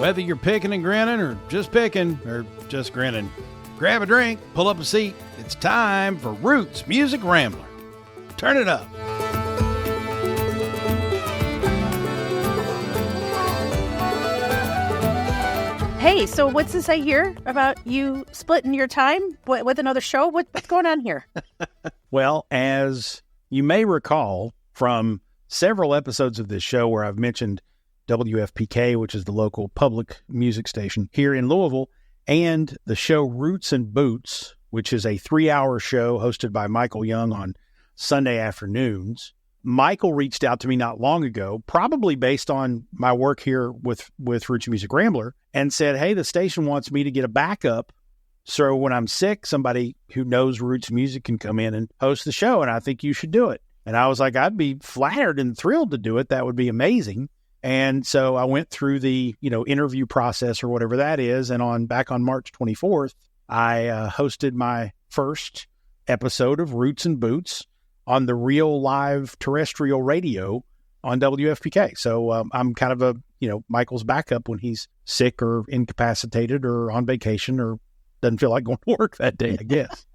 Whether you're picking and grinning or just grinning, grab a drink, pull up a seat. It's time for Roots Music Rambler. Turn it up. Hey, so what's this I hear about you splitting your time with another show? What's going on here? Well, as you may recall from several episodes of this show where I've mentioned WFPK, which is the local public music station here in Louisville, and the show Roots and Boots, which is a 3-hour show hosted by Michael Young on Sunday afternoons. Michael reached out to me not long ago, probably based on my work here with Roots Music Rambler, and said, hey, the station wants me to get a backup. So when I'm sick, somebody who knows Roots music can come in and host the show, and I think you should do it. And I was like, I'd be flattered and thrilled to do it. That would be amazing. And so I went through the, interview process or whatever that is. And back on March 24th, I hosted my first episode of Roots and Boots on the real live terrestrial radio on WFPK. So I'm kind of Michael's backup when he's sick or incapacitated or on vacation or doesn't feel like going to work that day, I guess.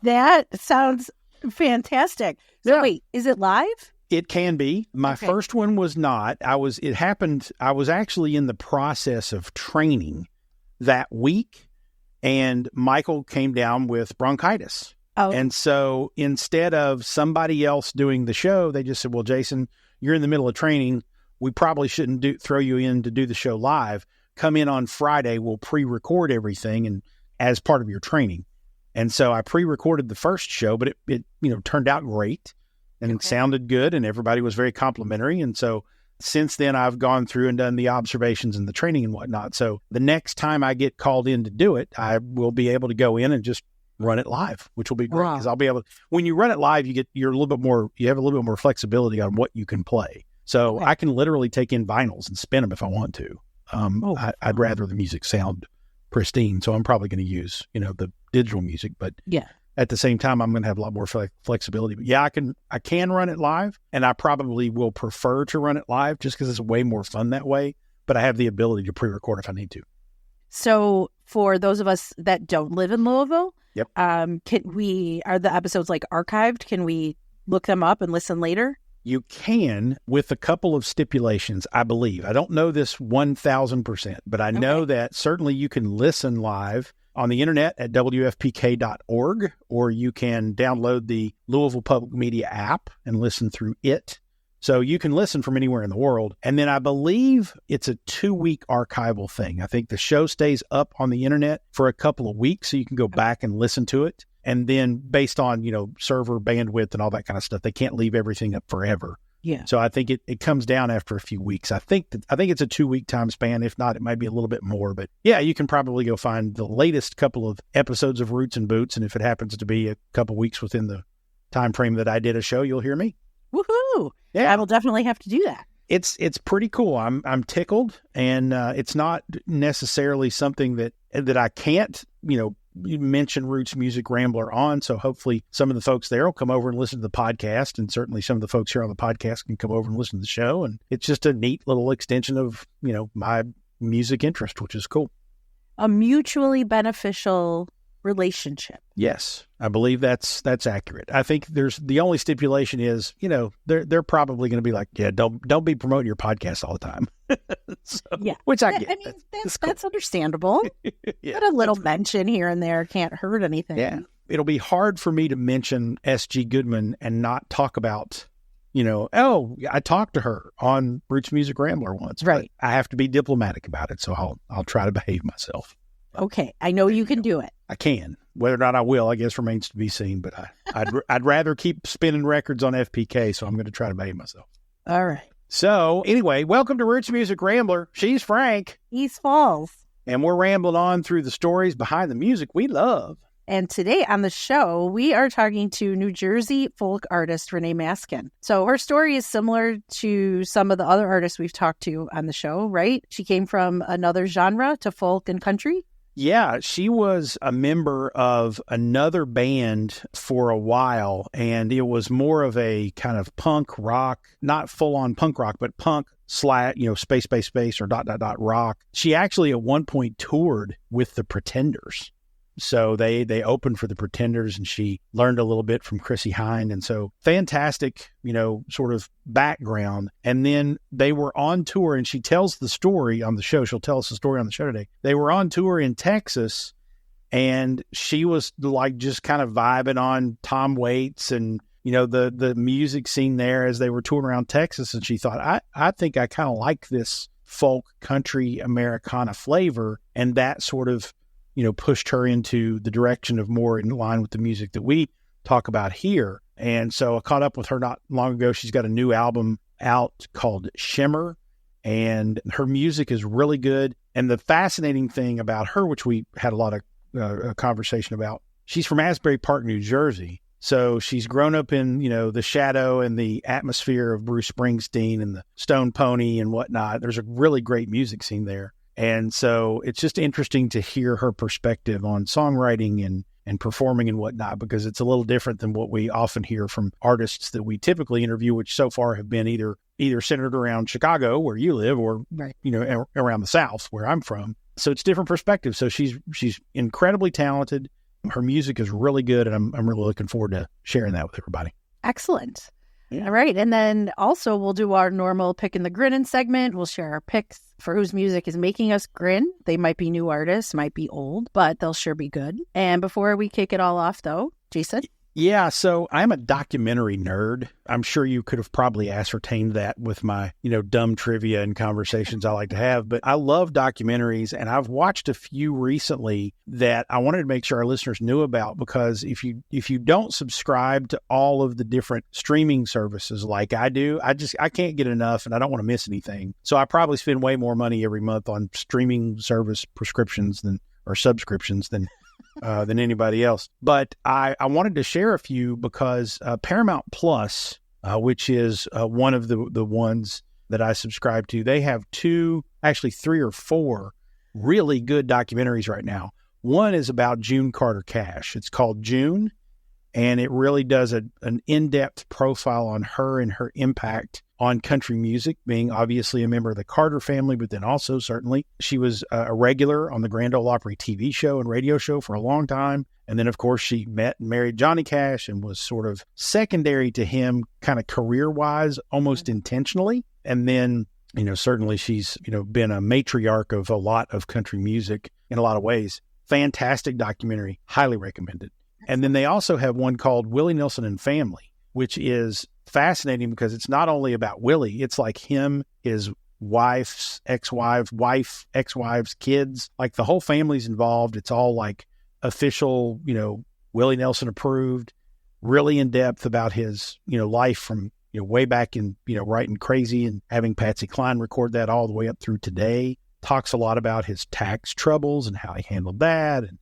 That sounds fantastic. So Yeah. Wait, is it live? It can be. My first one was not. I was actually in the process of training that week, and Michael came down with bronchitis. Oh. And so instead of somebody else doing the show, they just said, well, Jason, you're in the middle of training. We probably shouldn't throw you in to do the show live. Come in on Friday. We'll pre-record everything and as part of your training. And so I pre-recorded the first show, but it turned out great. And it sounded good, and everybody was very complimentary. And so since then, I've gone through and done the observations and the training and whatnot. So the next time I get called in to do it, I will be able to go in and just run it live, which will be great. Because I'll be able to, when you run it live, you have a little bit more flexibility on what you can play. So I can literally take in vinyls and spin them if I want to. I'd rather the music sound pristine. So I'm probably going to use, the digital music, but at the same time, I'm going to have a lot more flexibility. But yeah, I can run it live, and I probably will prefer to run it live just because it's way more fun that way. But I have the ability to pre-record if I need to. So for those of us that don't live in Louisville, are the episodes like archived? Can we look them up and listen later? You can, with a couple of stipulations, I believe. I don't know this 1,000%, but I know that certainly you can listen live on the internet at WFPK.org, or you can download the Louisville Public Media app and listen through it. So you can listen from anywhere in the world. And then I believe it's a 2-week archival thing. I think the show stays up on the internet for a couple of weeks, so you can go back and listen to it. And then based on, server bandwidth and all that kind of stuff, they can't leave everything up forever. Yeah. So I think it comes down after a few weeks. I think it's a 2-week time span. If not, it might be a little bit more. But yeah, you can probably go find the latest couple of episodes of Roots and Boots. And if it happens to be a couple weeks within the time frame that I did a show, you'll hear me. Woohoo! Yeah. I will definitely have to do that. It's pretty cool. I'm tickled, and it's not necessarily something that I can't, you mentioned Roots Music Rambler on, so hopefully some of the folks there will come over and listen to the podcast, and certainly some of the folks here on the podcast can come over and listen to the show, and it's just a neat little extension of, my music interest, which is cool. A mutually beneficial relationship. Yes, I believe that's accurate. I think the only stipulation is, they're probably going to be like, yeah, don't be promoting your podcast all the time. Which I get. I mean, that's understandable. But a little mention here and there can't hurt anything. Yeah. It'll be hard for me to mention S.G. Goodman and not talk about, I talked to her on Roots Music Rambler once. Right. I have to be diplomatic about it, so I'll try to behave myself. Okay. I know you can do it. I can. Whether or not I will, I guess, remains to be seen. But I'd rather keep spinning records on FPK, so I'm going to try to behave myself. All right. So anyway, welcome to Roots Music Rambler. She's Frank. East Falls. And we're rambling on through the stories behind the music we love. And today on the show, we are talking to New Jersey folk artist Renee Maskin. So her story is similar to some of the other artists we've talked to on the show, right? She came from another genre to folk and country. Yeah, she was a member of another band for a while, and it was more of a kind of punk rock, not full-on punk rock, but punk space or ... rock. She actually at one point toured with the Pretenders. So they opened for the Pretenders, and she learned a little bit from Chrissie Hynde. And so fantastic, sort of background. And then they were on tour, and she tells the story on the show. She'll tell us the story on the show today. They were on tour in Texas, and she was like just kind of vibing on Tom Waits and, the music scene there as they were touring around Texas. And she thought, I think I kind of like this folk country Americana flavor. And that sort of, pushed her into the direction of more in line with the music that we talk about here. And so I caught up with her not long ago. She's got a new album out called Shimmer, and her music is really good. And the fascinating thing about her, which we had a lot of conversation about, she's from Asbury Park, New Jersey. So she's grown up in, the shadow and the atmosphere of Bruce Springsteen and the Stone Pony and whatnot. There's a really great music scene there. And so it's just interesting to hear her perspective on songwriting and performing and whatnot, because it's a little different than what we often hear from artists that we typically interview, which so far have been either centered around Chicago, where you live, or, right, around the South, where I'm from. So it's different perspectives. So she's incredibly talented. Her music is really good, and I'm really looking forward to sharing that with everybody. Excellent. Yeah. All right. And then also we'll do our normal pick and the grinning segment. We'll share our picks for whose music is making us grin. They might be new artists, might be old, but they'll sure be good. And before we kick it all off, though, Jason? Yeah, so I'm a documentary nerd. I'm sure you could have probably ascertained that with my, dumb trivia and conversations I like to have. But I love documentaries, and I've watched a few recently that I wanted to make sure our listeners knew about, because if you don't subscribe to all of the different streaming services like I do, I can't get enough, and I don't want to miss anything. So I probably spend way more money every month on streaming service subscriptions than anybody else. But I wanted to share a few because Paramount Plus, which is one of the ones that I subscribe to, they have actually 3 or 4 really good documentaries right now. One is about June Carter Cash. It's called June, and it really does an in-depth profile on her and her impact on country music, being obviously a member of the Carter family, but then also certainly she was a regular on the Grand Ole Opry TV show and radio show for a long time. And then, of course, she met and married Johnny Cash and was sort of secondary to him kind of career-wise, almost intentionally. And then, certainly she's, been a matriarch of a lot of country music in a lot of ways. Fantastic documentary, highly recommended. And then they also have one called Willie Nelson and Family, which is fascinating because it's not only about Willie, it's like him, his wife's ex-wife's kids, like the whole family's involved. It's all like official, Willie Nelson approved, really in depth about his, life from, way back in, writing Crazy and having Patsy Cline record that all the way up through today. Talks a lot about his tax troubles and how he handled that. And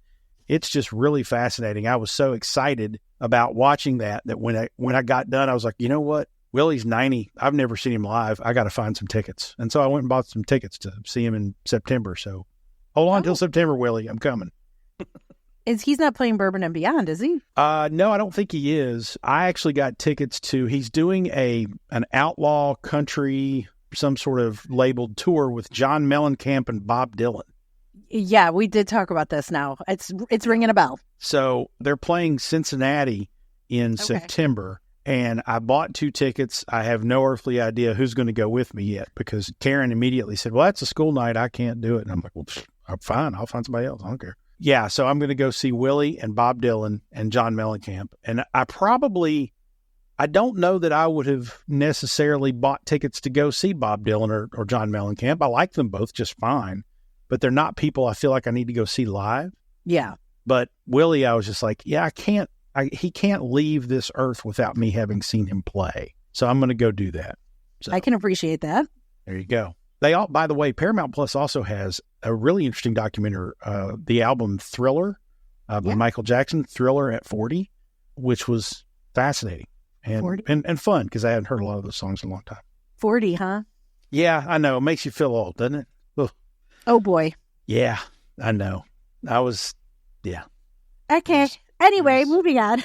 it's just really fascinating. I was so excited about watching that when I got done, I was like, you know what? Willie's 90. I've never seen him live. I got to find some tickets. And so I went and bought some tickets to see him in September. So hold on till September, Willie. I'm coming. He's not playing Bourbon and Beyond, is he? No, I don't think he is. I actually got tickets he's doing an outlaw country, some sort of labeled tour with John Mellencamp and Bob Dylan. Yeah, we did talk about this now. It's ringing a bell. So they're playing Cincinnati in September, and I bought 2 tickets. I have no earthly idea who's going to go with me yet, because Karen immediately said, well, that's a school night. I can't do it. And I'm like, well, I'm fine. I'll find somebody else. I don't care. Yeah, so I'm going to go see Willie and Bob Dylan and John Mellencamp. And I don't know that I would have necessarily bought tickets to go see Bob Dylan or John Mellencamp. I like them both just fine, but they're not people I feel like I need to go see live. Yeah. But Willie, I was just like, yeah, he can't leave this earth without me having seen him play. So I'm going to go do that. So, I can appreciate that. There you go. By the way, Paramount Plus also has a really interesting documentary, the album Thriller by Michael Jackson, Thriller at 40, which was fascinating and fun because I hadn't heard a lot of those songs in a long time. 40, huh? Yeah, I know. It makes you feel old, doesn't it? Ugh. Oh, boy. Yeah, I know. Okay. Anyway, moving on.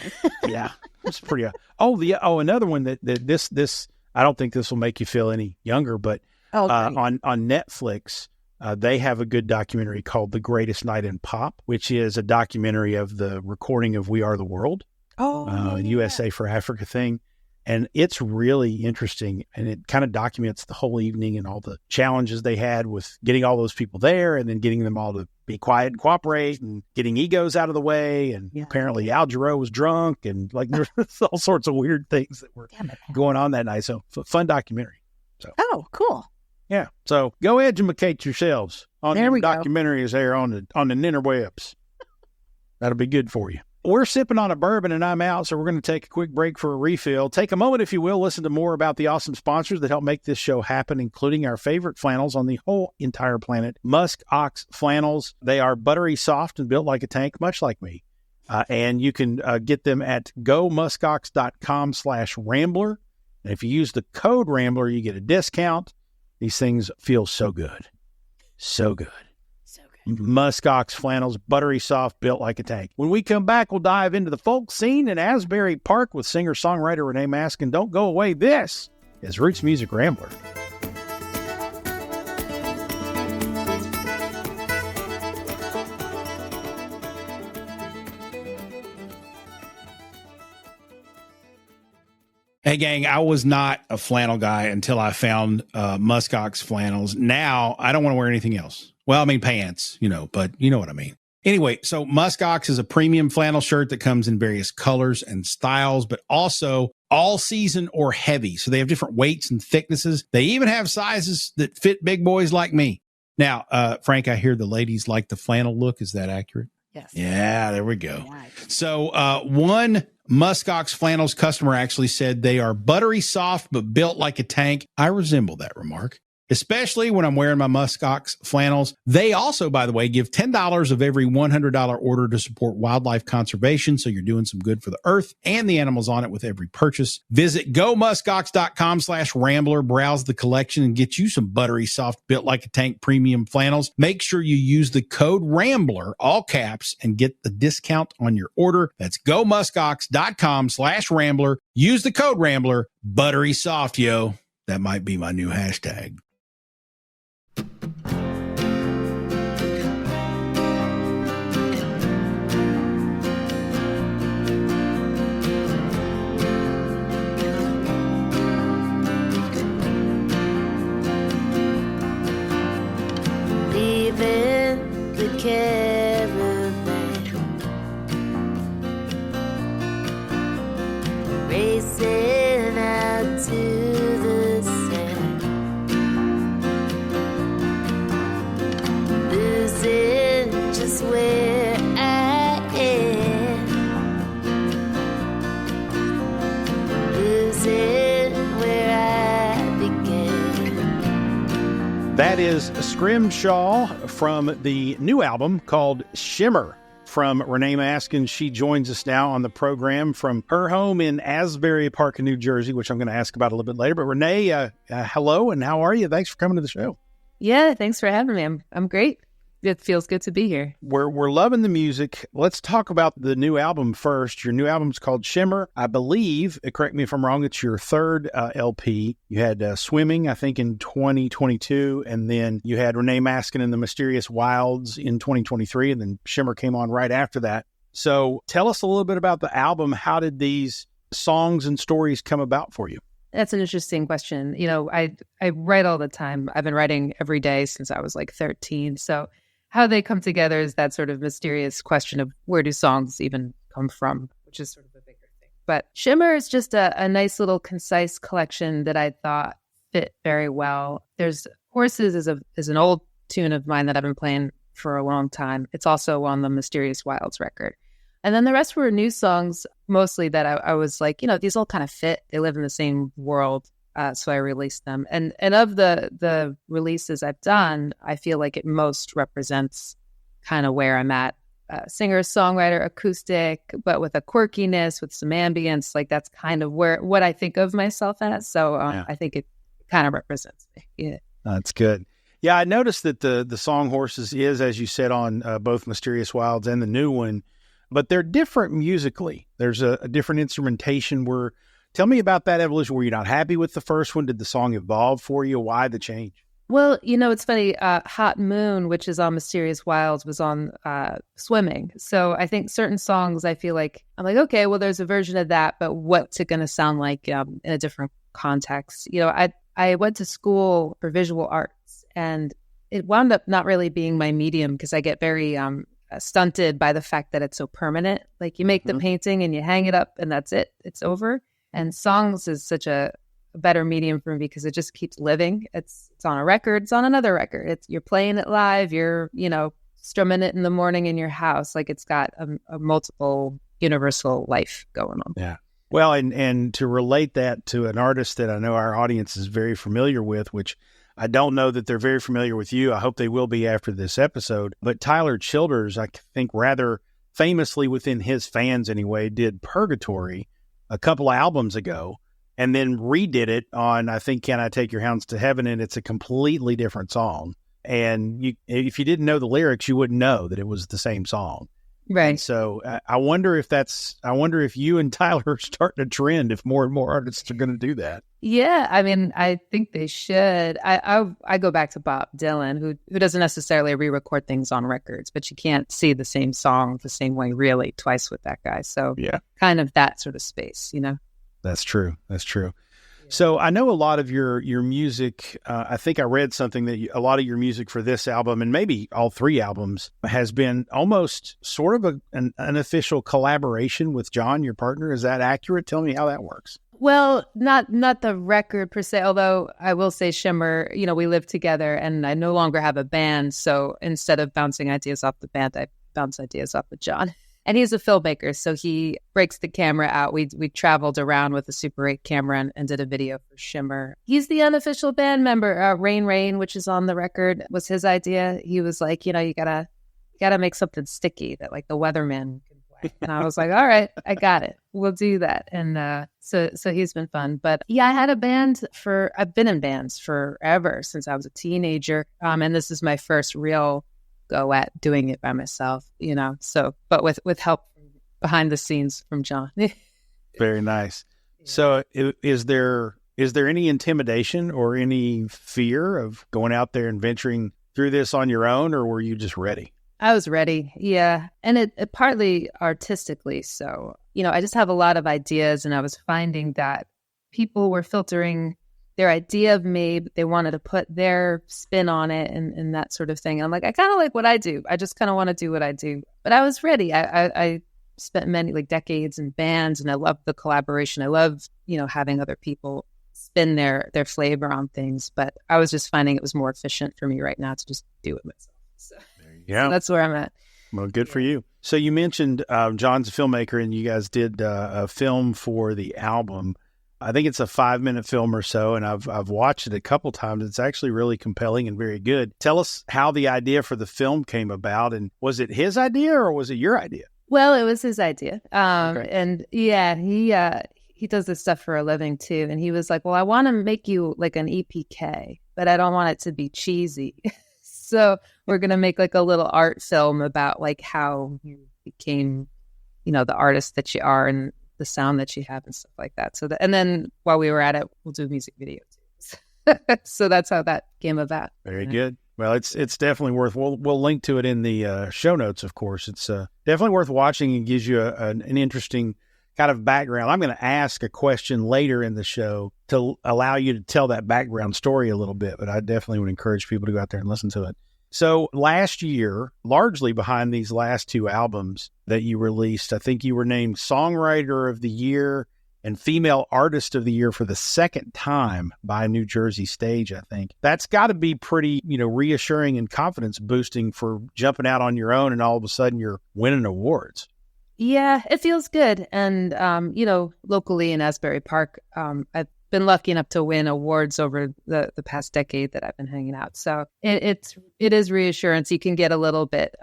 Yeah, it's pretty. Another one that this I don't think this will make you feel any younger, but Oh, great. On Netflix, they have a good documentary called The Greatest Night in Pop, which is a documentary of the recording of We Are the World, USA for Africa thing. And it's really interesting, and it kind of documents the whole evening and all the challenges they had with getting all those people there and then getting them all to be quiet and cooperate and getting egos out of the way. And apparently Al Jarreau was drunk, and like there's all sorts of weird things that were going on that night. So fun documentary. So cool. Yeah. So go educate yourselves on the documentaries there on the interwebs. That'll be good for you. We're sipping on a bourbon and I'm out, so we're going to take a quick break for a refill. Take a moment, if you will, listen to more about the awesome sponsors that help make this show happen, including our favorite flannels on the whole entire planet, Musk Ox flannels. They are buttery soft and built like a tank, much like me. And you can get them at gomuskox.com/Rambler. And if you use the code Rambler, you get a discount. These things feel so good. So good. Musk Ox flannels, buttery soft, built like a tank. When we come back, we'll dive into the folk scene in Asbury Park with singer-songwriter Renee Maskin. Don't go away. This is Roots Music Rambler. Hey, gang, I was not a flannel guy until I found Musk Ox flannels. Now, I don't want to wear anything else. Well, I mean, pants, but you know what I mean. Anyway, so Musk Ox is a premium flannel shirt that comes in various colors and styles, but also all season or heavy. So they have different weights and thicknesses. They even have sizes that fit big boys like me. Now, Frank, I hear the ladies like the flannel look. Is that accurate? Yes. Yeah, there we go. Nice. So one Musk Ox flannels customer actually said they are buttery soft, but built like a tank. I resemble that remark, especially when I'm wearing my Musk Ox flannels. They also, by the way, give $10 of every $100 order to support wildlife conservation. So you're doing some good for the earth and the animals on it with every purchase. Visit gomuskox.com/Rambler, browse the collection and get you some buttery soft, built like a tank premium flannels. Make sure you use the code Rambler, all caps, and get the discount on your order. That's gomuskox.com/Rambler. Use the code Rambler, buttery soft, yo. That might be my new hashtag. Leaving the caravan, racing out to the sand, losing just where I am, losing where I began. That is Scrimshaw from the new album called Shimmer from Renee Maskin. She joins us now on the program from her home in Asbury Park, New Jersey, which I'm going to ask about a little bit later. But Renee, hello, and how are you? Thanks for coming to the show. Yeah, thanks for having me. I'm great. It feels good to be here. We're loving the music. Let's talk about the new album first. Your new album's called Shimmer. I believe, correct me if I'm wrong, it's your third LP. You had Swimming, I think, in 2022, and then you had Renee Maskin and the Mysterious Wilds in 2023, and then Shimmer came on right after that. So tell us a little bit about the album. How did these songs and stories come about for you? That's an interesting question. I write all the time. I've been writing every day since I was like 13. So how they come together is that sort of mysterious question of where do songs even come from, which is sort of a bigger thing. But Shimmer is just a nice little concise collection that I thought fit very well. There's Horses is an old tune of mine that I've been playing for a long time. It's also on the Mysterious Wilds record. And then the rest were new songs, mostly that I was like, these all kind of fit. They live in the same world. So I released them. And of the releases I've done, I feel like it most represents kind of where I'm at. Singer, songwriter, acoustic, but with a quirkiness, with some ambience. Like that's kind of what I think of myself as. So I think it kind of represents me. Yeah. That's good. Yeah, I noticed that the song Horses is, as you said, on both Mysterious Wilds and the new one, but they're different musically. There's a different instrumentation. We're Tell me about that evolution. Were you not happy with the first one? Did the song evolve for you? Why the change? Well, it's funny. Hot Moon, which is on Mysterious Wilds, was on Swimming. So I think certain songs, I feel like, I'm like, okay, well, there's a version of that, but what's it going to sound like in a different context? I went to school for visual arts, and it wound up not really being my medium because I get very stunted by the fact that it's so permanent. Like you make the painting and you hang it up and that's it. It's over. And songs is such a better medium for me because it just keeps living. It's on a record. It's on another record. You're playing it live. You're, strumming it in the morning in your house. Like it's got a multiple universal life going on. Yeah. Well, and to relate that to an artist that I know our audience is very familiar with, which I don't know that they're very familiar with you. I hope they will be after this episode. But Tyler Childers, I think rather famously within his fans anyway, did Purgatory a couple of albums ago and then redid it on, I think, Can I Take Your Hounds to Heaven? And it's a completely different song. And if you didn't know the lyrics, you wouldn't know that it was the same song. Right. And so I wonder if you and Tyler are starting a trend if more and more artists are going to do that. Yeah, I mean, I think they should. I go back to Bob Dylan, who doesn't necessarily re-record things on records, but you can't see the same song the same way really twice with that guy. So yeah, kind of that sort of space, That's true. That's true. So I know a lot of your music, I think I read something that a lot of your music for this album and maybe all three albums has been almost sort of an unofficial collaboration with John, your partner. Is that accurate? Tell me how that works. Well, not the record per se, although I will say Shimmer, we live together and I no longer have a band. So instead of bouncing ideas off the band, I bounce ideas off with John. And he's a filmmaker, so he breaks the camera out. We traveled around with a Super 8 camera and did a video for Shimmer. He's the unofficial band member. Rain, which is on the record, was his idea. He was like, you gotta make something sticky that like the Weatherman can play. And I was like, all right, I got it. We'll do that. And so he's been fun. But yeah, I had a band I've been in bands forever since I was a teenager. And this is my first real go at doing it by myself, so but with help behind the scenes from John. Very nice. Yeah. So is there any intimidation or any fear of going out there and venturing through this on your own, or were you just ready? I was ready. Yeah. And it partly artistically. So, I just have a lot of ideas, and I was finding that people were filtering their idea of me, but they wanted to put their spin on it and that sort of thing. And I'm like, I kind of like what I do. I just kind of want to do what I do. But I was ready. I spent many decades in bands, and I love the collaboration. I love, having other people spin their flavor on things. But I was just finding it was more efficient for me right now to just do it myself. So, so that's where I'm at. Well, good for you. So you mentioned John's a filmmaker, and you guys did a film for the album. I think it's a 5-minute film or so, and I've watched it a couple times. It's actually really compelling and very good. Tell us how the idea for the film came about, and was it his idea or was it your idea? Well, it was his idea. Okay. And yeah, he does this stuff for a living too. And he was like, well, I want to make you like an EPK, but I don't want it to be cheesy. So we're going to make like a little art film about like how you became, the artist that you are and the sound that you have and stuff like that. So and then while we were at it, we'll do a music video too. So that's how that came about. Very good. Well, it's definitely worth. We'll link to it in the show notes. Of course, it's definitely worth watching and gives you an interesting kind of background. I'm going to ask a question later in the show to allow you to tell that background story a little bit, but I definitely would encourage people to go out there and listen to it. So last year, largely behind these last two albums that you released, I think you were named Songwriter of the Year and Female Artist of the Year for the second time by New Jersey Stage, I think. That's got to be pretty, reassuring and confidence boosting for jumping out on your own and all of a sudden you're winning awards. Yeah, it feels good. And, locally in Asbury Park, I've been lucky enough to win awards over the past decade that I've been hanging out. So it is reassurance. You can get a little bit,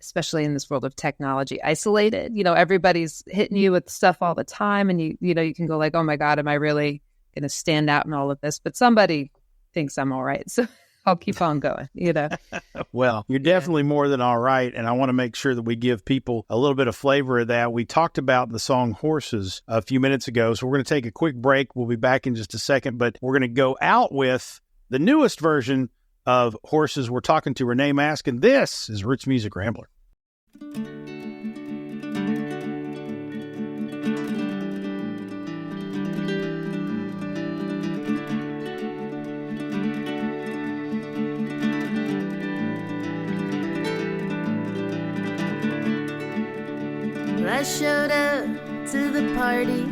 especially in this world of technology, isolated. Everybody's hitting you with stuff all the time. And you can go like, oh my God, am I really going to stand out in all of this? But somebody thinks I'm all right. So I'll keep on going, Well, you're definitely more than all right. And I want to make sure that we give people a little bit of flavor of that. We talked about the song Horses a few minutes ago. So we're going to take a quick break. We'll be back in just a second, but we're going to go out with the newest version of Horses. We're talking to Renee Maskin. This is Roots Music Rambler. I showed up to the party.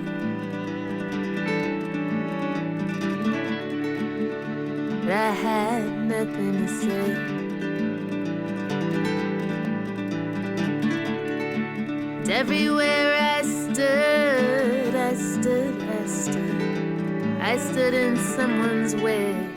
But I had nothing to say. And everywhere I stood, I stood in someone's way.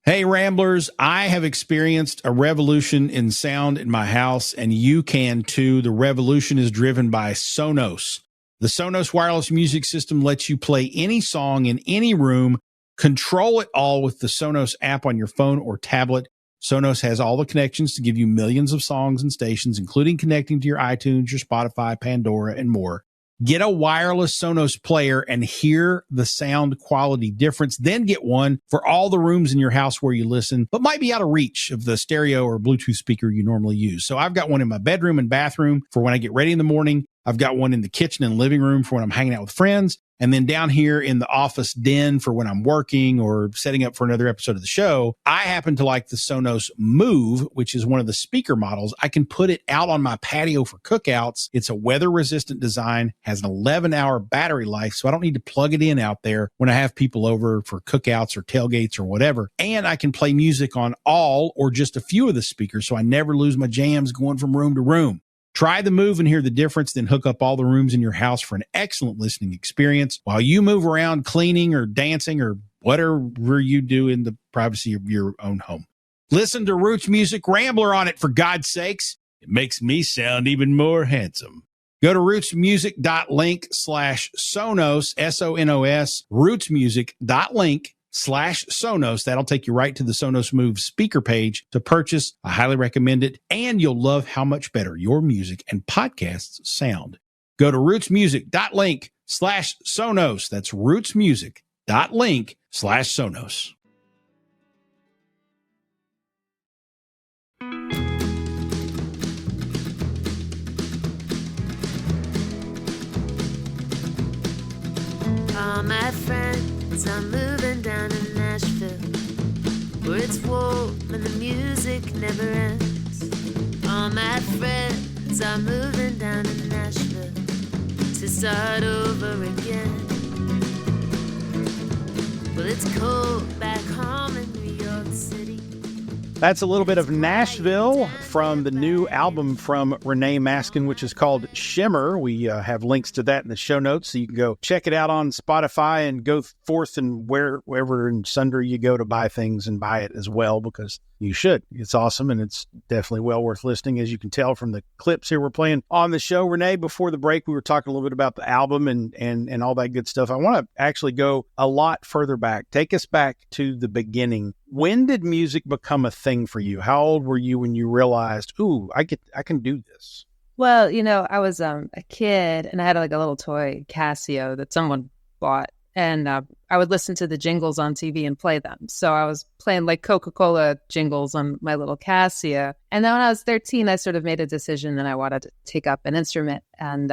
Hey, Ramblers, I have experienced a revolution in sound in my house, and you can too. The revolution is driven by Sonos. The Sonos wireless music system lets you play any song in any room, control it all with the Sonos app on your phone or tablet. Sonos has all the connections to give you millions of songs and stations, including connecting to your iTunes, your Spotify, Pandora, and more. Get a wireless Sonos player and hear the sound quality difference. Then get one for all the rooms in your house where you listen, but might be out of reach of the stereo or Bluetooth speaker you normally use. So I've got one in my bedroom and bathroom for when I get ready in the morning. I've got one in the kitchen and living room for when I'm hanging out with friends. And then down here in the office den for when I'm working or setting up for another episode of the show. I happen to like the Sonos Move, which is one of the speaker models. I can put it out on my patio for cookouts. It's a weather-resistant design, has an 11-hour battery life, so I don't need to plug it in out there when I have people over for cookouts or tailgates or whatever. And I can play music on all or just a few of the speakers, so I never lose my jams going from room to room. Try the Move and hear the difference, then hook up all the rooms in your house for an excellent listening experience while you move around cleaning or dancing or whatever you do in the privacy of your own home. Listen to Roots Music Rambler on it, for God's sakes. It makes me sound even more handsome. Go to rootsmusic.link/Sonos, S-O-N-O-S, rootsmusic.link/Sonos. That'll take you right to the Sonos Move speaker page to purchase. I highly recommend it, and you'll love how much better your music and podcasts sound. Go to rootsmusic.link/Sonos. That's rootsmusic.link/Sonos. All my friends are moving down to Nashville, where it's warm and the music never ends. All my friends are moving down to Nashville to start over again. Well, it's cold back home in New York City. That's a little bit of Nashville from the new album from Renee Maskin, which is called Shimmer. We have links to that in the show notes, so you can go check it out on Spotify and go forth and wherever and sundry you go to buy things and buy it as well, because you should. It's awesome, and it's definitely well worth listening, as you can tell from the clips here we're playing on the show. Renee, before the break, we were talking a little bit about the album and all that good stuff. I want to actually go a lot further back. Take us back to the beginning. When did music become a thing for you? How old were you when you realized, ooh, I can do this? Well, I was a kid, and I had like a little toy Casio that someone bought. And I would listen to the jingles on TV and play them. So I was playing like Coca-Cola jingles on my little Casio. And then when I was 13, I sort of made a decision that I wanted to take up an instrument, and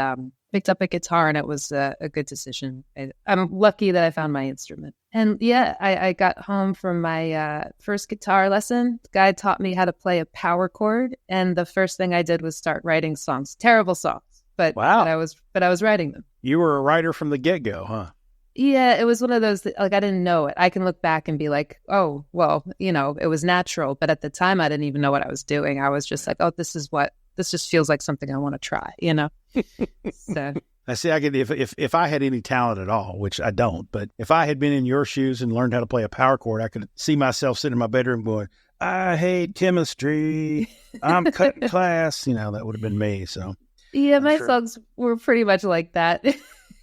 picked up a guitar, and it was a good decision. I'm lucky that I found my instrument. And yeah, I got home from my first guitar lesson. The guy taught me how to play a power chord. And the first thing I did was start writing songs, terrible songs, but I was writing them. You were a writer from the get-go, huh? Yeah, it was one of those that, like, I didn't know it. I can look back and be like, oh, well, it was natural. But at the time, I didn't even know what I was doing. I was just like, oh, this just feels like something I want to try, So I see. I could, if I had any talent at all, which I don't, but if I had been in your shoes and learned how to play a power chord, I could see myself sitting in my bedroom going, I hate chemistry. I'm cutting class. You know, that would have been me. So Yeah, my sure. songs were pretty much like that.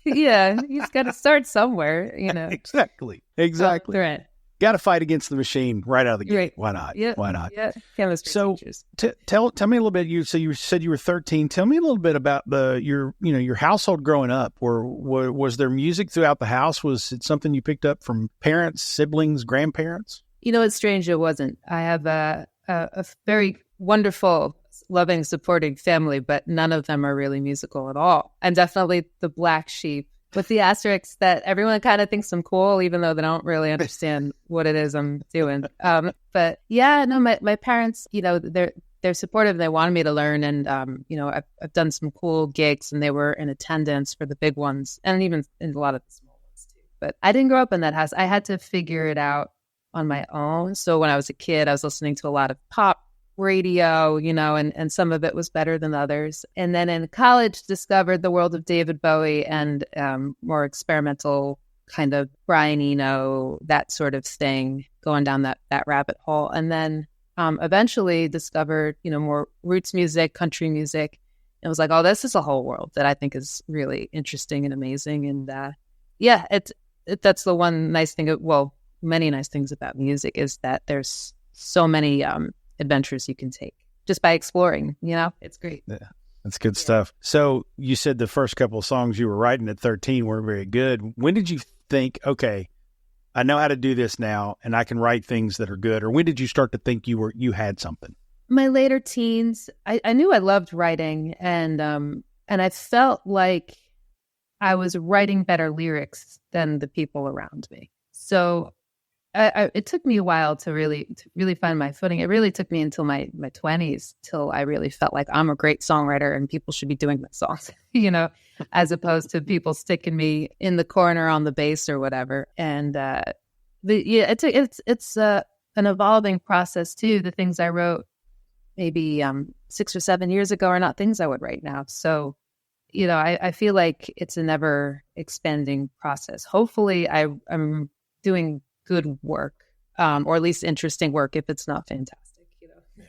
Yeah, you just got to start somewhere, you know. exactly. Right. Got to fight against the machine right out of the gate. Right. Why not? Yeah. Why not? Yeah, chemistry So teachers. tell me a little bit. You said you were 13. Tell me a little bit about your household growing up. Was there music throughout the house? Was it something you picked up from parents, siblings, grandparents? You know, it's strange it wasn't. I have a very wonderful, loving, supporting family, but none of them are really musical at all. I'm definitely the black sheep, with the asterisk that everyone kind of thinks I'm cool, even though they don't really understand what it is I'm doing. But yeah, no, my parents, you know, they're supportive. They wanted me to learn, and you know, I've done some cool gigs, and they were in attendance for the big ones, and even in a lot of the small ones too. But I didn't grow up in that house. I had to figure it out on my own. So when I was a kid, I was listening to a lot of pop radio, you know, and some of it was better than others. And then in college, discovered the world of David Bowie and more experimental kind of Brian Eno, that sort of thing, going down that rabbit hole. And then eventually discovered, you know, more roots music, country music. And was like, oh, this is a whole world that I think is really interesting and amazing. And yeah, that's the one nice thing. Well, many nice things about music is that there's so many adventures you can take just by exploring, you know. It's great. Yeah, that's good stuff. So you said the first couple of songs you were writing at 13 weren't very good. When did you think, okay, I know how to do this now and I can write things that are good? Or when did you start to think you had something? My later teens, I knew I loved writing, and I felt like I was writing better lyrics than the people around me. So it took me a while to really find my footing. It really took me until my 20s till I really felt like I'm a great songwriter and people should be doing my songs, you know, as opposed to people sticking me in the corner on the bass or whatever. And it's an evolving process too. The things I wrote maybe 6 or 7 years ago are not things I would write now. So, you know, I feel like it's a never expanding process. Hopefully I'm doing good work, or at least interesting work, if it's not fantastic, you know. Yeah,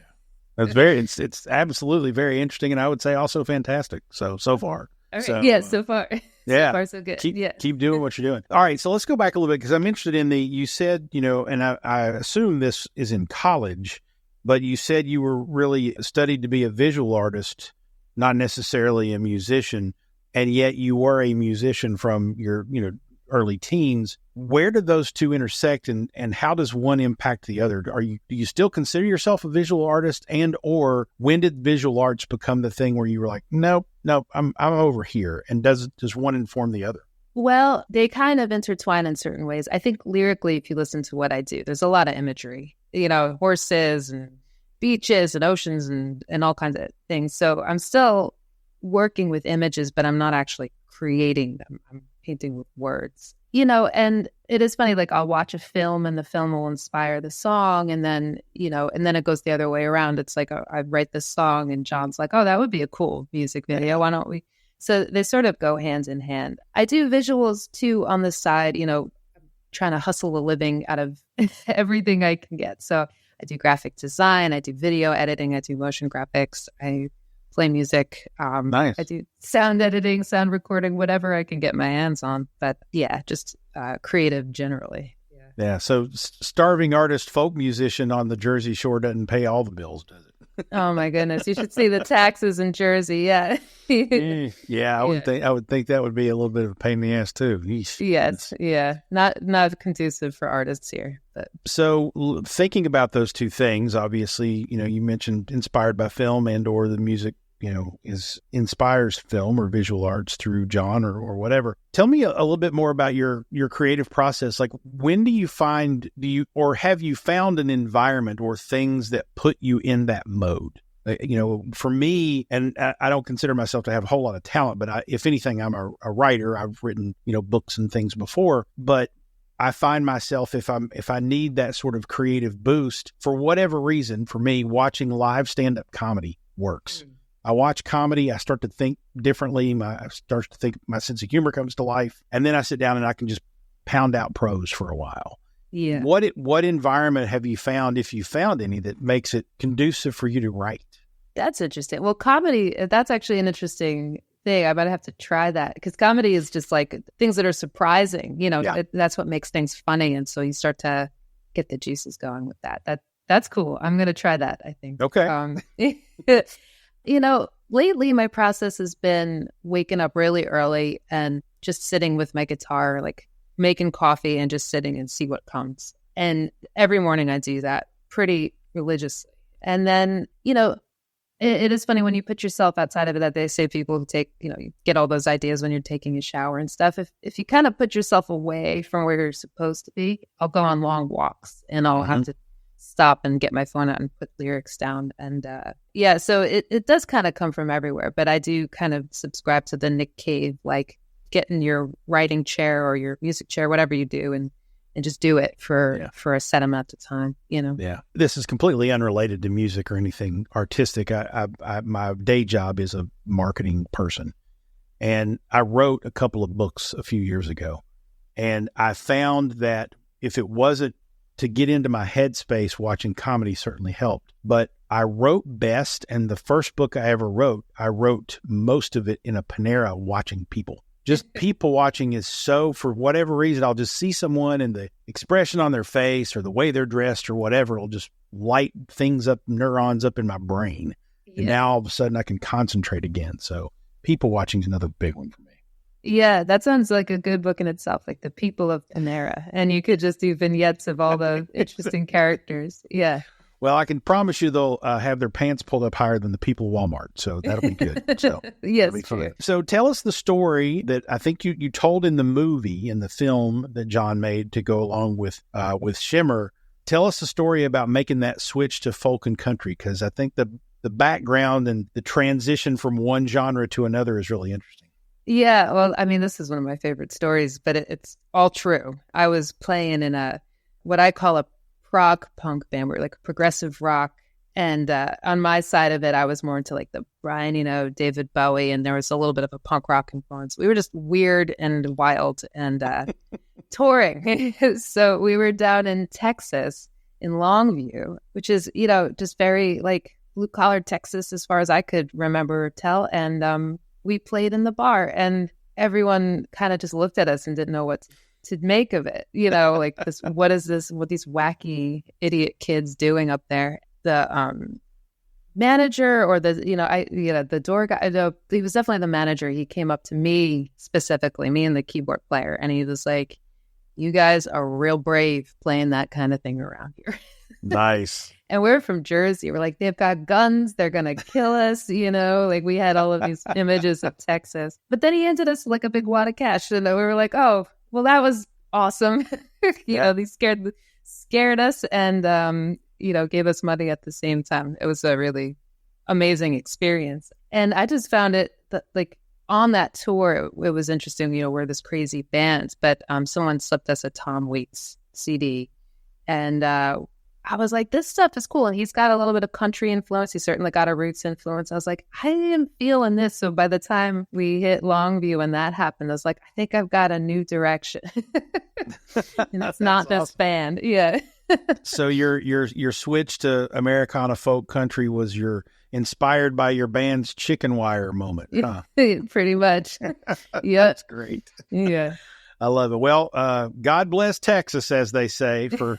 that's it's absolutely very interesting, and I would say also fantastic. So far, right. So, yeah, so far, yeah, so far so good. Keep doing what you're doing. All right, so let's go back a little bit because I'm interested in you said, you know, and I assume this is in college, but you said you were really studied to be a visual artist, not necessarily a musician, and yet you were a musician from your, you know, early teens. Where did those two intersect, and how does one impact the other? Do you still consider yourself a visual artist, and or when did visual arts become the thing where you were like, nope, I'm over here? And does one inform the other? Well, they kind of intertwine in certain ways. I think lyrically, if you listen to what I do, there's a lot of imagery, you know, horses and beaches and oceans and all kinds of things. So I'm still working with images, but I'm not actually creating them. I'm painting with words, you know. And it is funny, like I'll watch a film and the film will inspire the song, and then, you know, and then it goes the other way around. It's like I write this song and John's like, oh, that would be a cool music video, why don't we? So they sort of go hand in hand. I do visuals too on the side, you know, trying to hustle a living out of everything I can get. So I do graphic design, I do video editing, I do motion graphics, I play music. Nice. I do sound editing, sound recording, whatever I can get my hands on. But yeah, just creative generally. Yeah. So starving artist, folk musician on the Jersey Shore doesn't pay all the bills, does it? Oh my goodness! You should see the taxes in Jersey. Yeah. Yeah, I would think that would be a little bit of a pain in the ass too. Yeesh. Yes. Yeah. Not conducive for artists here. But so thinking about those two things, obviously, you know, you mentioned inspired by film and or the music, you know, inspires film or visual arts through John or whatever. Tell me a little bit more about your creative process. Like, when have you found an environment or things that put you in that mode? You know, for me, and I don't consider myself to have a whole lot of talent, but if anything, I'm a writer. I've written, you know, books and things before, but I find myself, if I need that sort of creative boost for whatever reason, for me, watching live stand-up comedy works. I watch comedy, I start to think differently. I start to think, my sense of humor comes to life. And then I sit down and I can just pound out prose for a while. Yeah. What environment have you found, if you found any, that makes it conducive for you to write? That's interesting. Well, comedy, that's actually an interesting thing. I might have to try that, because comedy is just like things that are surprising. Yeah. That's what makes things funny. And so you start to get the juices going with that. That's cool. I'm going to try that, I think. Okay. Lately my process has been waking up really early and just sitting with my guitar, like making coffee and just sitting and see what comes. And every morning I do that pretty religiously. And then, it is funny when you put yourself outside of it, that they say people take, you get all those ideas when you're taking a shower and stuff. If you kind of put yourself away from where you're supposed to be, I'll go on long walks and I'll have to stop and get my phone out and put lyrics down. And so it does kind of come from everywhere. But I do kind of subscribe to the Nick Cave, like get in your writing chair or your music chair, whatever you do, and just do it for a set amount of time, Yeah. This is completely unrelated to music or anything artistic. I my day job is a marketing person, and I wrote a couple of books a few years ago, and I found that if it wasn't to get into my headspace, watching comedy certainly helped. But I wrote best, and the first book I ever wrote, I wrote most of it in a Panera watching people. Just people watching is so, for whatever reason, I'll just see someone and the expression on their face or the way they're dressed or whatever will just light things up, neurons up in my brain. Yeah. And now all of a sudden I can concentrate again. So people watching is another big one for me. Yeah, that sounds like a good book in itself, like The People of Panera. And you could just do vignettes of all the interesting characters. Yeah. Well, I can promise you they'll have their pants pulled up higher than the people of Walmart, so that'll be good. So, yes, true. So tell us the story that I think you told in the film that John made to go along with Shimmer. Tell us the story about making that switch to folk and country, because I think the background and the transition from one genre to another is really interesting. Yeah, well, I mean, this is one of my favorite stories, but it's all true. I was playing in what I call a prog punk band. We're like progressive rock. And on my side of it, I was more into like the Brian Eno, David Bowie, and there was a little bit of a punk rock influence. We were just weird and wild and touring. So we were down in Texas, in Longview, which is, just very like blue collar Texas as far as I could remember or tell. And we played in the bar, and everyone kind of just looked at us and didn't know what to make of it. Like this, what is this, what these wacky idiot kids doing up there? The manager or the door guy, he was definitely the manager. He came up to me specifically, me and the keyboard player, and he was like, "You guys are real brave playing that kind of thing around here." Nice. And we're from Jersey. We're like, they've got guns. They're going to kill us. Like we had all of these images of Texas. But then he handed us like a big wad of cash. And we were like, oh, well, that was awesome. They scared us and, gave us money at the same time. It was a really amazing experience. And I just found it that, like, on that tour, it was interesting, we're this crazy band, but someone slipped us a Tom Waits CD. And I was like, this stuff is cool. And he's got a little bit of country influence. He certainly got a roots influence. I was like, I am feeling this. So by the time we hit Longview and that happened, I was like, I think I've got a new direction. And it's not this awesome band. Yeah. So your switch to Americana folk country was inspired by your band's Chicken Wire moment, huh? Pretty much. Yeah. That's great. Yeah. I love it. Well, God bless Texas, as they say, for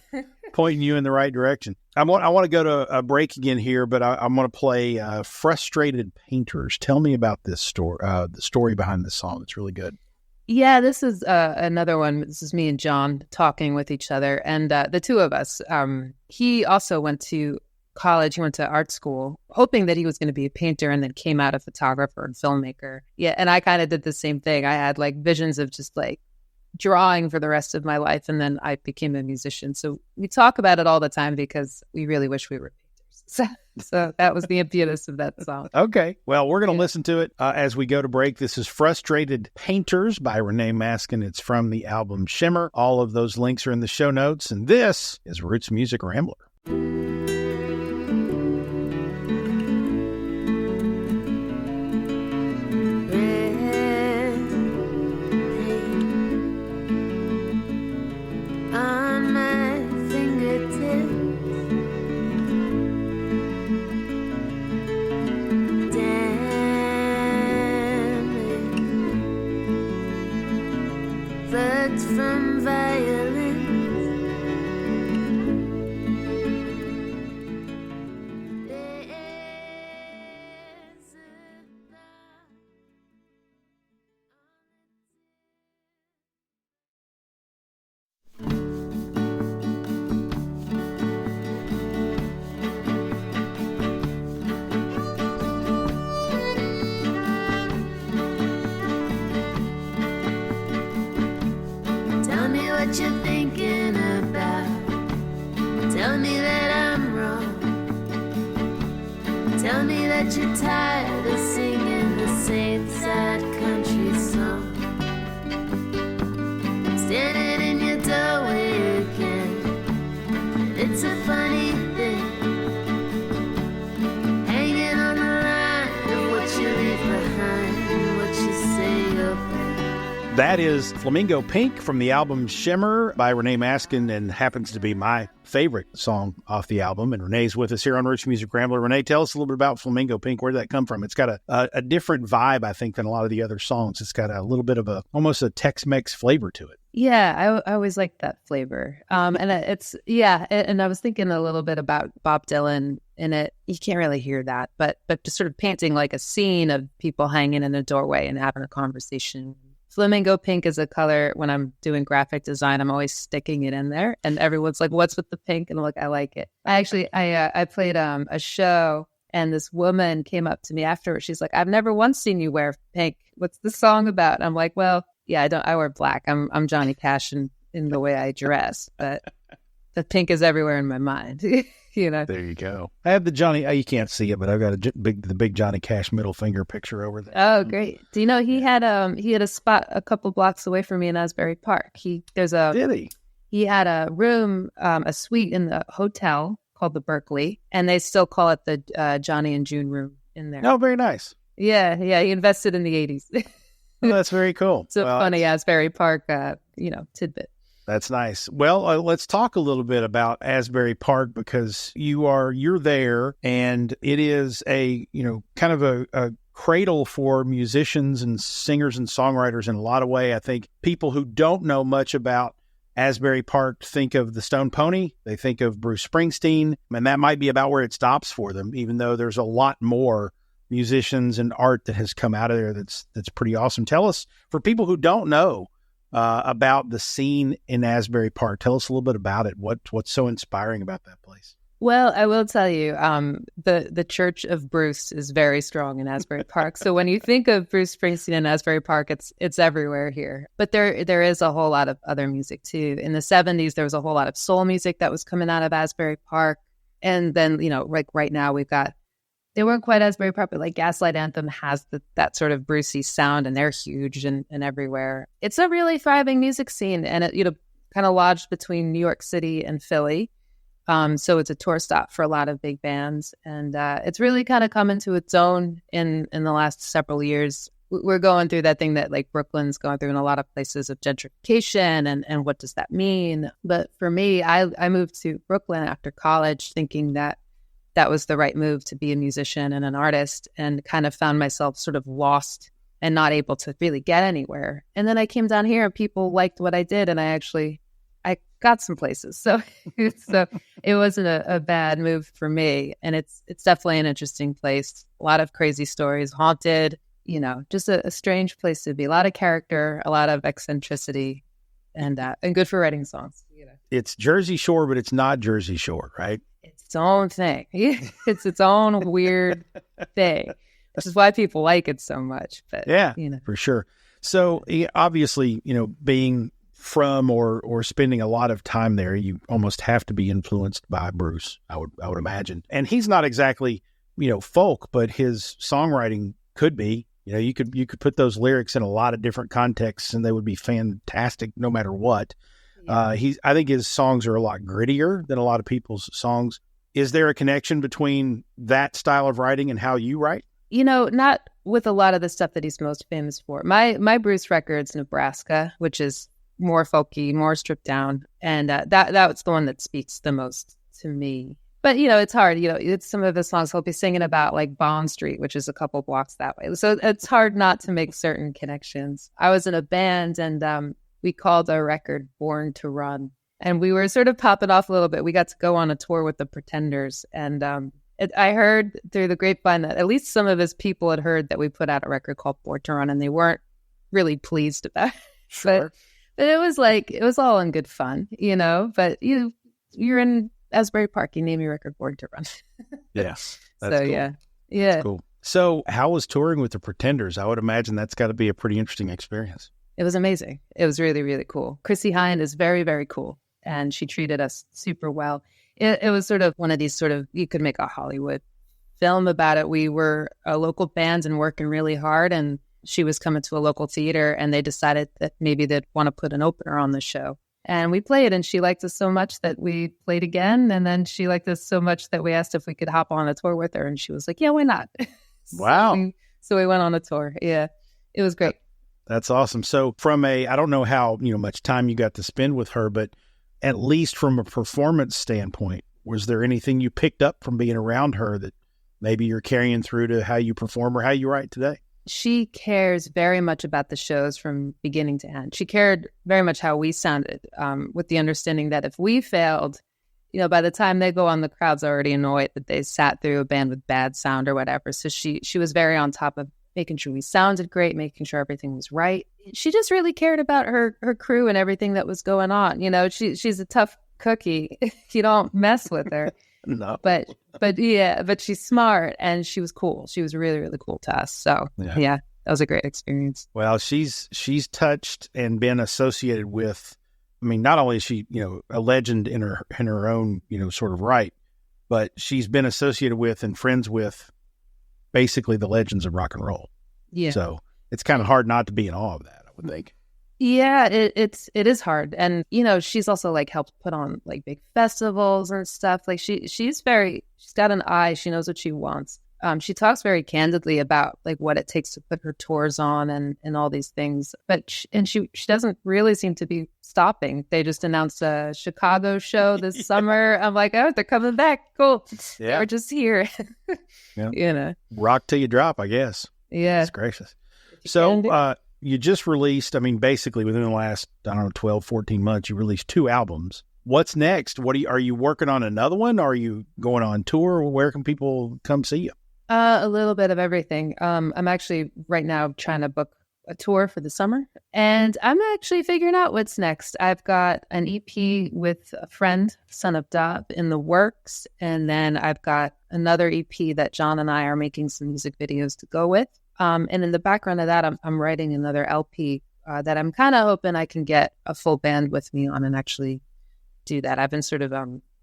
pointing you in the right direction. I want to go to a break again here, but I'm going to play Frustrated Painters. Tell me about this story, the story behind this song. It's really good. Yeah, this is another one. This is me and John talking with each other. And the two of us, he also went to college. He went to art school, hoping that he was going to be a painter, and then came out a photographer and filmmaker. Yeah, and I kind of did the same thing. I had like visions of just like drawing for the rest of my life, and then I became a musician. So we talk about it all the time because we really wish we were painters. So that was the impetus of that song. Okay, well, we're going to listen to it as we go to break. This is Frustrated Painters by Renee Maskin. It's from the album Shimmer. All of those links are in the show notes, and this is Roots Music Rambler. On my notes from violins. Tell me what you're thinking about. Tell me that I'm wrong. Tell me that you're tired of singing the same sad country song. Standing in your doorway again. It's a funny thing, hanging on the line of what you leave behind and what you say you'll bring. That is Flamingo Pink from the album Shimmer by Renee Maskin, and happens to be my favorite song off the album. And Renee's with us here on Rich Music Rambler. Renee, tell us a little bit about Flamingo Pink. Where did that come from? It's got a different vibe, I think, than a lot of the other songs. It's got a little bit of almost a Tex-Mex flavor to it. Yeah, I always liked that flavor. And and I was thinking a little bit about Bob Dylan in it. You can't really hear that, but just sort of painting like a scene of people hanging in a doorway and having a conversation. Flamingo pink is a color. When I'm doing graphic design, I'm always sticking it in there, and everyone's like, "What's with the pink?" And I'm like, "I like it." I played a show, and this woman came up to me afterwards. She's like, "I've never once seen you wear pink. What's the song about?" And I'm like, "Well, yeah, I wear black. I'm Johnny Cash in the way I dress, but the pink is everywhere in my mind." You know. There you go. I have the Johnny. You can't see it, but I've got the big Johnny Cash middle finger picture over there. Oh, great! Do you know he had a spot a couple blocks away from me in Asbury Park? Did he? He had a room, a suite in the hotel called the Berkeley, and they still call it the Johnny and June room in there. Oh, very nice. Yeah. He invested in the 80s. Oh, that's very cool. It's a funny Asbury Park, tidbit. That's nice. Well, let's talk a little bit about Asbury Park, because you're there, and it is a kind of a cradle for musicians and singers and songwriters in a lot of ways. I think people who don't know much about Asbury Park think of the Stone Pony. They think of Bruce Springsteen, and that might be about where it stops for them, even though there's a lot more musicians and art that has come out of there that's pretty awesome. Tell us, for people who don't know about the scene in Asbury Park, tell us a little bit about it. What's so inspiring about that place? Well, I will tell you, the Church of Bruce is very strong in Asbury Park. So when you think of Bruce Springsteen in Asbury Park, it's everywhere here. But there is a whole lot of other music too. In the 70s, there was a whole lot of soul music that was coming out of Asbury Park. And then, like right now we've got, they weren't quite Asbury Park, but like Gaslight Anthem has that sort of Brucey sound, and they're huge and everywhere. It's a really thriving music scene, and it, kind of lodged between New York City and Philly. So it's a tour stop for a lot of big bands, and it's really kind of come into its own in the last several years. We're going through that thing that like Brooklyn's going through in a lot of places of gentrification, and what does that mean? But for me, I moved to Brooklyn after college thinking that was the right move to be a musician and an artist, and kind of found myself sort of lost and not able to really get anywhere. And then I came down here and people liked what I did, and I got some places. So it wasn't a bad move for me. And it's definitely an interesting place. A lot of crazy stories, haunted, just a strange place to be. A lot of character, a lot of eccentricity, and good for writing songs. It's Jersey Shore, but it's not Jersey Shore, right? It's its own thing. It's its own weird thing, which is why people like it so much. But yeah, for sure. So obviously, being from or spending a lot of time there, you almost have to be influenced by Bruce, I would imagine. And he's not exactly, folk, but his songwriting could be. You could put those lyrics in a lot of different contexts, and they would be fantastic no matter what. Yeah. I think his songs are a lot grittier than a lot of people's songs. Is there a connection between that style of writing and how you write? Not with a lot of the stuff that he's most famous for. My Bruce record's Nebraska, which is more folky, more stripped down, and that's the one that speaks the most to me. But it's hard. It's some of the songs he'll be singing about, like Bond Street, which is a couple blocks that way. So it's hard not to make certain connections. I was in a band, and we called our record Born to Run. And we were sort of popping off a little bit. We got to go on a tour with the Pretenders. And I heard through the grapevine that at least some of his people had heard that we put out a record called Born to Run, and they weren't really pleased about it. Sure. But it was all in good fun, But you're in Asbury Park, you name your record Born to Run. Yeah. So cool. yeah. That's cool. So how was touring with the Pretenders? I would imagine that's got to be a pretty interesting experience. It was amazing. It was really, really cool. Chrissie Hynde is very, very cool, and she treated us super well. It was sort of one of these you could make a Hollywood film about it. We were a local band and working really hard, and she was coming to a local theater, and they decided that maybe they'd want to put an opener on the show. And we played, and she liked us so much that we played again. And then she liked us so much that we asked if we could hop on a tour with her. And she was like, yeah, why not? Wow. So we went on a tour. Yeah, it was great. That's awesome. So I don't know how, much time you got to spend with her, but at least from a performance standpoint, was there anything you picked up from being around her that maybe you're carrying through to how you perform or how you write today? She cares very much about the shows from beginning to end. She cared very much how we sounded, with the understanding that if we failed, by the time they go on, the crowd's already annoyed that they sat through a band with bad sound or whatever. So she was very on top of making sure we sounded great, making sure everything was right. She just really cared about her crew and everything that was going on. She's a tough cookie. You don't mess with her. No. But she's smart, and she was cool. She was really, really cool to us. So yeah, that was a great experience. Well, she's touched and been associated with, not only is she, a legend in her own, sort of right, but she's been associated with and friends with basically the legends of rock and roll. Yeah. So it's kind of hard not to be in awe of that, I would think. Yeah, it is hard. And, she's also helped put on big festivals and stuff. She's got an eye. She knows what she wants. She talks very candidly about what it takes to put her tours on and all these things. But she doesn't really seem to be stopping. They just announced a Chicago show this summer. I'm like, oh, they're coming back. Cool. Yeah. We're just here. Yeah. Rock till you drop, I guess. Yeah. That's gracious. So you just released, basically within the last, 12, 14 months, you released 2 albums. What's next? Are you working on another one? Are you going on tour? Where can people come see you? A little bit of everything. I'm actually right now trying to book a tour for the summer, and I'm actually figuring out what's next. I've got an EP with a friend, Son of Dub, in the works, and then I've got another EP that John and I are making some music videos to go with. And in the background of that, I'm writing another LP that I'm kind of hoping I can get a full band with me on and actually do that. I've been sort of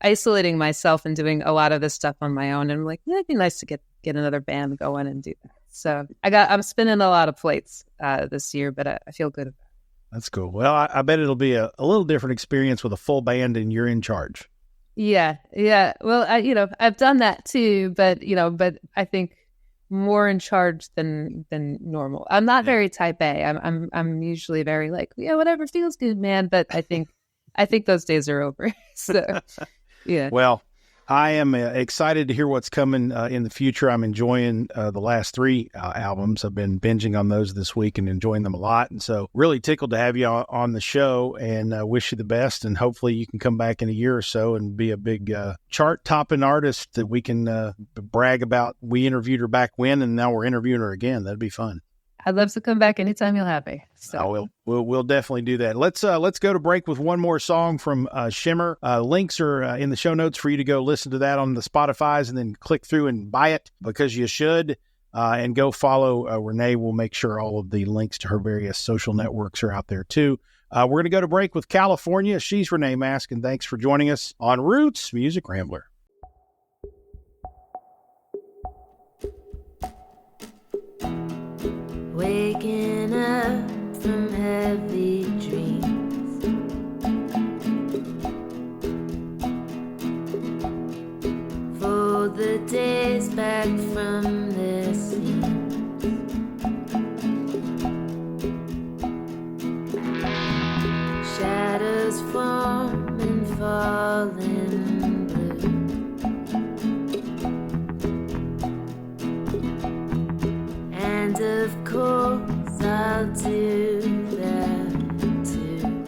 isolating myself and doing a lot of this stuff on my own, and I'm like, it'd be nice to get another band going and do that. So I'm spinning a lot of plates this year, but I feel good about it. That's cool. Well, I bet it'll be a little different experience with a full band and you're in charge. Yeah. Well, I've done that too, but I think more in charge than normal. I'm not very type A. I'm usually very whatever feels good, man. But I think those days are over. So yeah. Well, I am excited to hear what's coming in the future. I'm enjoying the last 3 albums. I've been binging on those this week and enjoying them a lot. And so really tickled to have you on the show, and wish you the best. And hopefully you can come back in a year or so and be a big chart-topping artist that we can brag about. We interviewed her back when, and now we're interviewing her again. That'd be fun. I'd love to come back anytime you'll have me. So we'll definitely do that. Let's go to break with one more song from Shimmer. Links are in the show notes for you to go listen to that on the Spotify's, and then click through and buy it, because you should. And go follow Renee. We'll make sure all of the links to her various social networks are out there too. We're going to go to break with California. She's Renee Mask, and thanks for joining us on Roots Music Rambler. Waking up from heavy dreams, fold the days back from their seams, shadows form and fall in blue. And of course I'll do that too.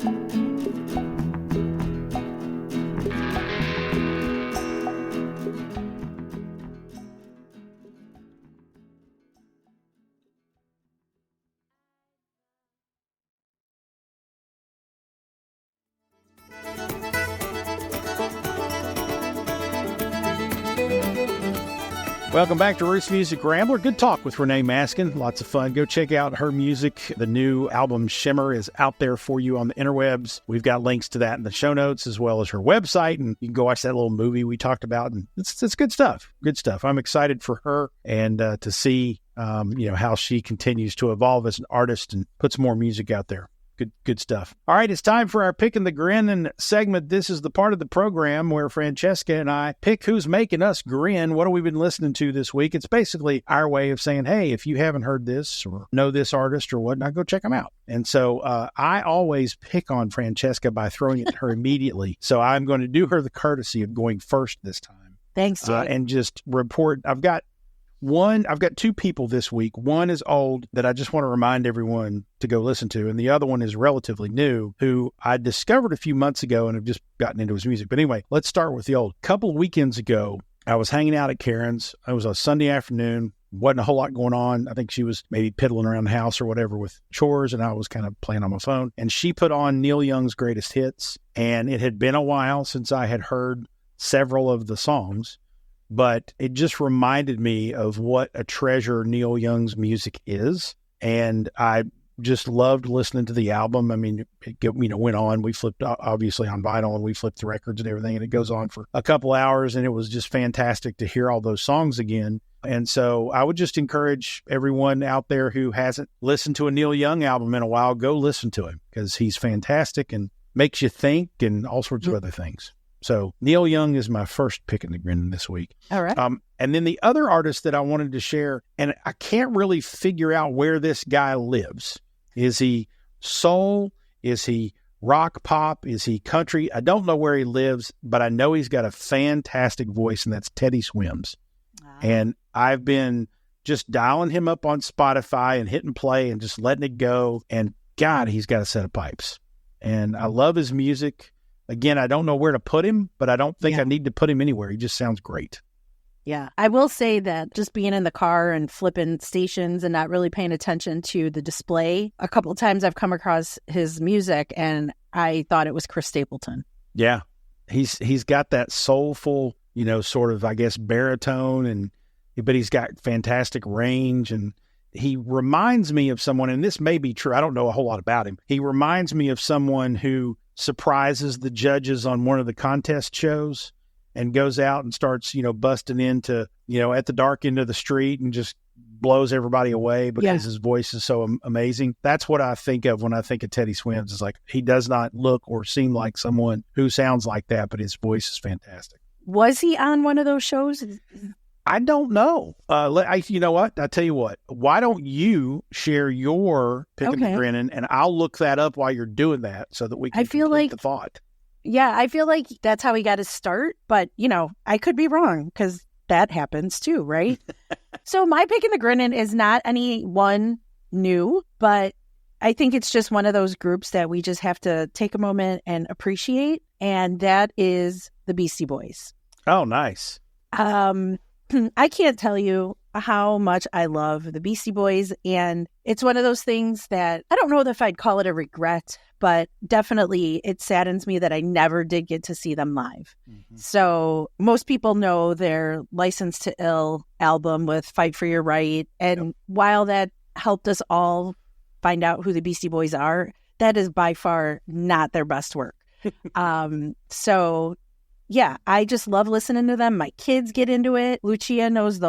Welcome back to Roots Music Rambler. Good talk with Renee Maskin. Lots of fun. Go check out her music. The new album Shimmer is out there for you on the interwebs. We've got links to that in the show notes as well as her website, and you can go watch that little movie we talked about. And it's good stuff. Good stuff. I'm excited for her and to see how she continues to evolve as an artist and puts more music out there. Good stuff. All right, it's time for our Picking the Grin segment. This is the part of the program where Francesca and I pick who's making us grin. What have we been listening to this week? It's basically our way of saying, hey, if you haven't heard this or know this artist or whatnot, go check them out. And so I always pick on Francesca by throwing it to her immediately. So I'm going to do her the courtesy of going first this time. Thanks, Jay. And just report. I've got two people this week. One is old that I just want to remind everyone to go listen to. And the other one is relatively new, who I discovered a few months ago and have just gotten into his music. But anyway, let's start with the old. A couple of weekends ago, I was hanging out at Karen's. It was a Sunday afternoon. Wasn't a whole lot going on. I think she was maybe piddling around the house or whatever with chores, and I was kind of playing on my phone. And she put on Neil Young's Greatest Hits. And it had been a while since I had heard several of the songs. But it just reminded me of what a treasure Neil Young's music is. And I just loved listening to the album. I mean, it went on. We flipped, obviously, on vinyl, and we flipped the records and everything. And it goes on for a couple hours. And it was just fantastic to hear all those songs again. And so I would just encourage everyone out there who hasn't listened to a Neil Young album in a while, go listen to him, because he's fantastic and makes you think and all sorts of other things. So Neil Young is my first pick in the grin this week. All right. And then the other artist that I wanted to share, and I can't really figure out where this guy lives. Is he soul? Is he rock pop? Is he country? I don't know where he lives, but I know he's got a fantastic voice, and that's Teddy Swims. Wow. And I've been just dialing him up on Spotify and hitting play and just letting it go. And God, he's got a set of pipes. And I love his music. Again, I don't know where to put him, but I don't think I need to put him anywhere. He just sounds great. Yeah, I will say that just being in the car and flipping stations and not really paying attention to the display, a couple of times I've come across his music and I thought it was Chris Stapleton. Yeah, he's got that soulful, sort of, I guess, baritone, but he's got fantastic range, and he reminds me of someone, and this may be true, I don't know a whole lot about him. He reminds me of someone who surprises the judges on one of the contest shows and goes out and starts, busting into, at the dark end of the street and just blows everybody away because his voice is so amazing. That's what I think of when I think of Teddy Swims. It's like, he does not look or seem like someone who sounds like that, but his voice is fantastic. Was he on one of those shows? I don't know. You know what? I tell you what. Why don't you share your pick and grin, and I'll look that up while you're doing that, so that we can complete the thought. Yeah, I feel like that's how he got his start, but I could be wrong, because that happens too, right? So my pick and the grin is not anyone new, but I think it's just one of those groups that we just have to take a moment and appreciate, and that is the Beastie Boys. Oh, nice. I can't tell you how much I love the Beastie Boys, and it's one of those things that I don't know if I'd call it a regret, but definitely it saddens me that I never did get to see them live. Mm-hmm. So most people know their License to Ill album with Fight for Your Right, and while that helped us all find out who the Beastie Boys are, that is by far not their best work. So yeah, I just love listening to them. My kids get into it. Lucia knows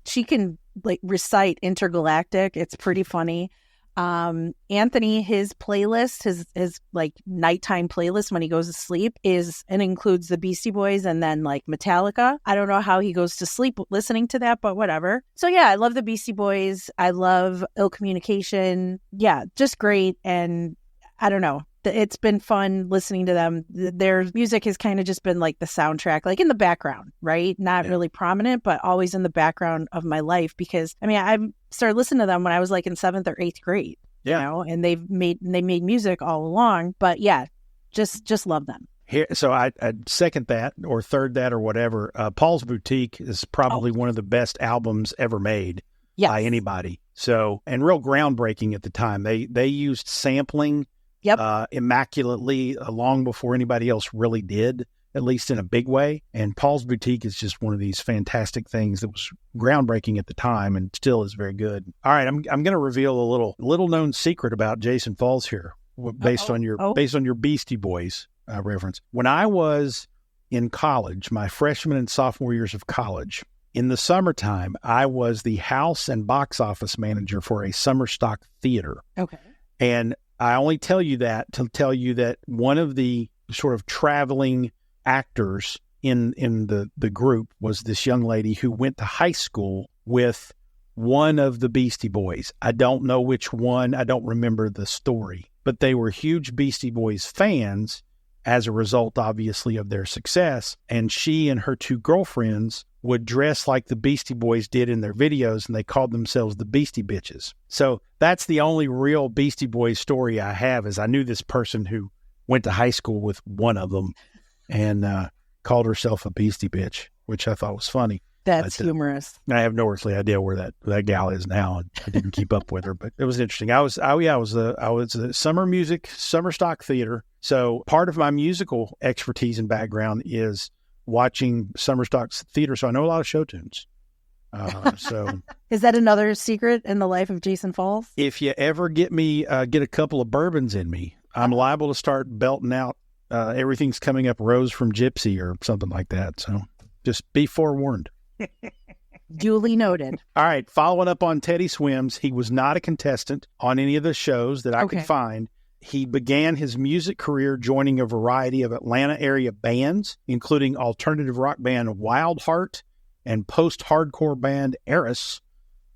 she can recite Intergalactic. It's pretty funny. Anthony, his playlist, his nighttime playlist when he goes to sleep includes the Beastie Boys and then Metallica. I don't know how he goes to sleep listening to that, but whatever. So yeah, I love the Beastie Boys. I love Ill Communication. Yeah, just great. And I don't know. It's been fun listening to them. Their music has kind of just been like the soundtrack, in the background, right? Not really prominent, but always in the background of my life, because I started listening to them when I was in 7th or 8th grade, and they made music all along. But yeah, just love them. Here, so I second that or third that or whatever. Paul's Boutique is probably one of the best albums ever made by anybody. So, and real groundbreaking at the time. They used sampling immaculately long before anybody else really did. at least in a big way. And Paul's Boutique is just one of these fantastic things that was groundbreaking at the time and still is very good. All right, I'm going to reveal a little known secret about Jason Falls here, based on your Beastie Boys reference. When I was in college, my freshman and sophomore years of college, in the summertime, I was the house and box office manager for a summer stock theater. Okay. And I only tell you that to tell you that one of the sort of traveling actors in the group was this young lady who went to high school with one of the Beastie Boys. I don't know which one. I don't remember the story. But they were huge Beastie Boys fans as a result, obviously, of their success. And she and her two girlfriends would dress like the Beastie Boys did in their videos, and they called themselves the Beastie Bitches. So that's the only real Beastie Boys story I have, is I knew this person who went to high school with one of them and called herself a Beastie Bitch, which I thought was funny. That's humorous. I have no earthly idea where that gal is now, and I didn't keep up with her, but it was interesting. I was a summer stock theater. So part of my musical expertise and background is watching summer stock theater. So I know a lot of show tunes. So is that another secret in the life of Jason Falls? If you ever get a couple of bourbons in me, I'm liable to start belting out Everything's Coming Up Rose from Gypsy or something like that. So just be forewarned. Duly noted. All right. Following up on Teddy Swims, he was not a contestant on any of the shows that I could find. He began his music career joining a variety of Atlanta area bands, including alternative rock band Wild Heart and post-hardcore band Eris,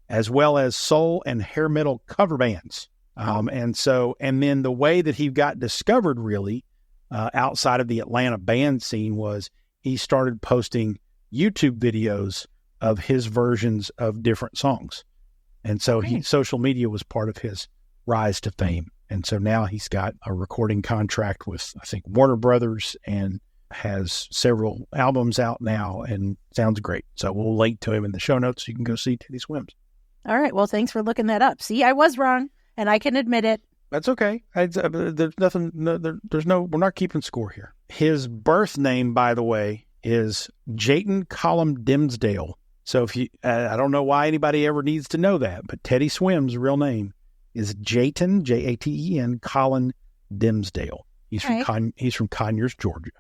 as well as soul and hair metal cover bands. And then the way that he got discovered really outside of the Atlanta band scene was he started posting YouTube videos of his versions of different songs. And so social media was part of his rise to fame. And so now he's got a recording contract with, I think, Warner Brothers, and has several albums out now and sounds great. So we'll link to him in the show notes so you can go see Teddy Swims. All right. Well, thanks for looking that up. See, I was wrong, and I can admit it. That's okay. There's nothing. We're not keeping score here. His birth name, by the way, is Jayton Collum Dimsdale. So if you, I don't know why anybody ever needs to know that, but Teddy Swims' real name is Jayton, Jaten, Collin Dimsdale. He's from Conyers, Georgia.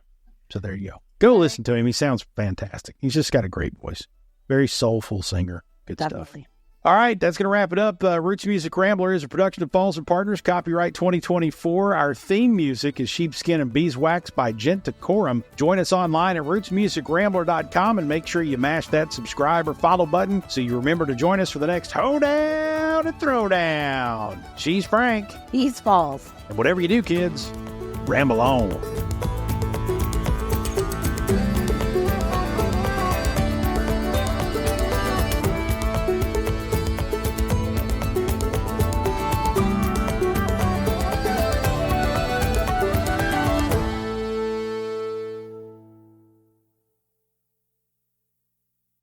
So there you go. Go listen to him. He sounds fantastic. He's just got a great voice. Very soulful singer. Good Definitely. stuff. All right, that's going to wrap it up. Roots Music Rambler is a production of Falls & Partners, copyright 2024. Our theme music is Sheepskin and Beeswax by Gentacorum. Join us online at rootsmusicrambler.com and make sure you mash that subscribe or follow button so you remember to join us for the next Hoedown and Throwdown. She's Frank. He's Falls. And whatever you do, kids, ramble on.